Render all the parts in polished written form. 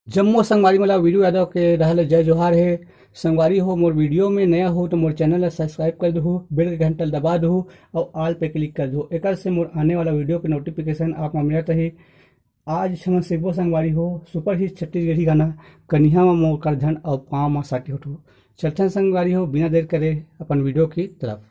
जम्मू संगवारी मला वीडियो यादव के रहल जय जोहार है। संगवारी हो मोर वीडियो में नया हो तो मोर चैनल ला सब्सक्राइब कर दहु, बेल के घंटा दबा दहु और ऑल पे क्लिक कर दहु। एकर से मोर आने वाला वीडियो के नोटिफिकेशन आप मा मिलत रही। आज हमन सिर्फो संगवारी हो सुपर हिट छत्तीसगढ़ी गाना कन्हा में मोर कर धन और पाँव में साटी उठो। चलथन संगवारी हो बिना देर करे अपन वीडियो की तरफ।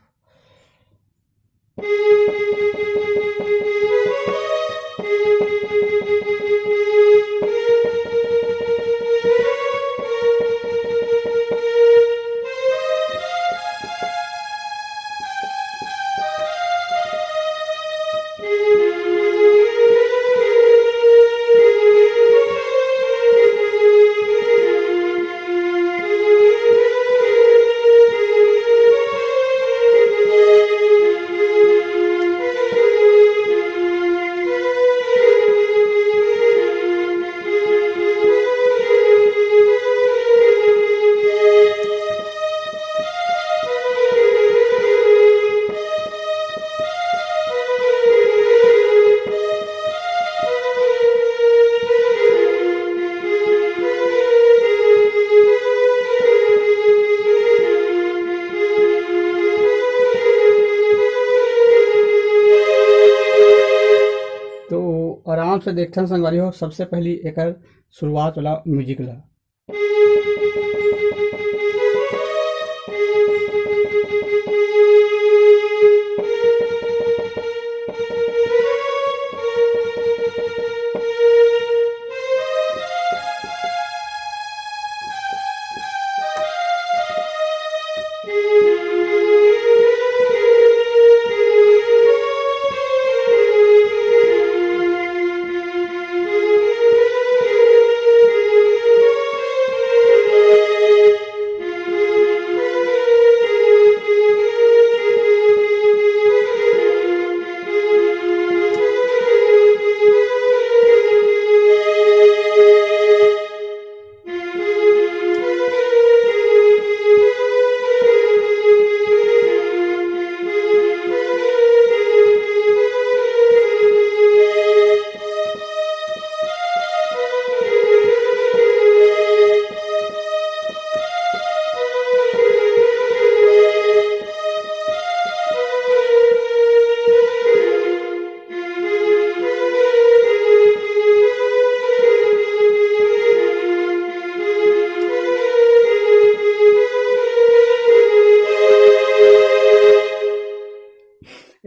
तो आराम से देखथन संगवारी हो। सबसे पहली एकर शुरुआत वाला म्यूजिक ला।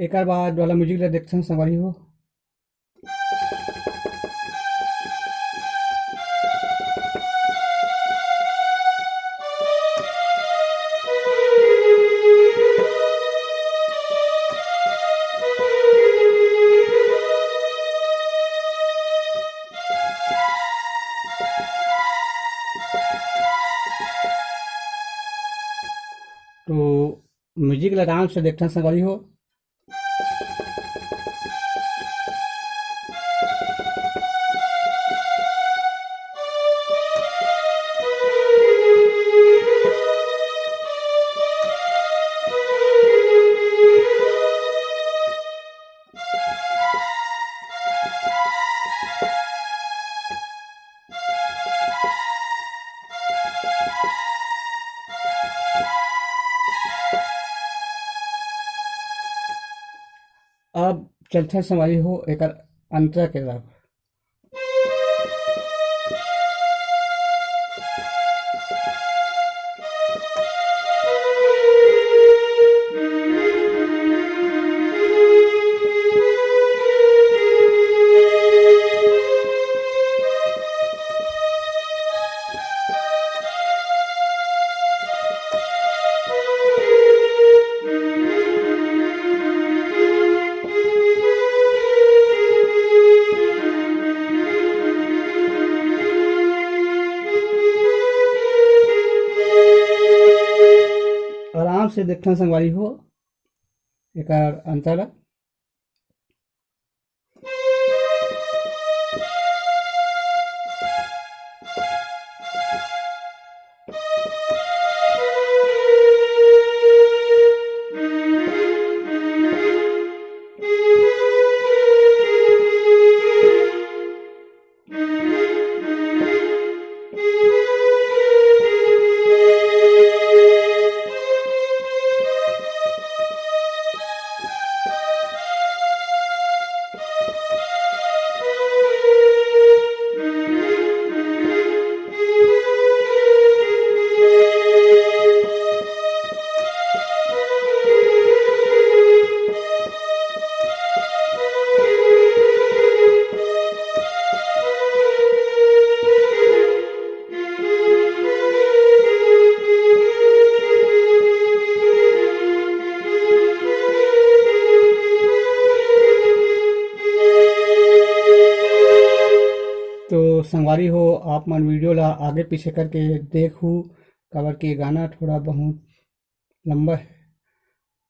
एकर बाद वाला म्यूजिक ला देखथन संगवारी हो। तो म्यूजिक ला आराम से देखथन संगवारी हो। अब चलथन संगवारी हो एकर अंतरा के तरफ। आराम से देखथन संगवारी हो एकर अंतरा। संगवारी हो आप मन वीडियो ला आगे पीछे करके देखू, काबर के गाना थोड़ा बहुत लंबा है।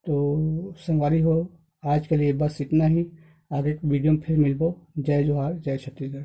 तो संगवारी हो आज के लिए बस इतना ही, आगे वीडियो में फिर मिलबो। जय जोहार, जय छत्तीसगढ़।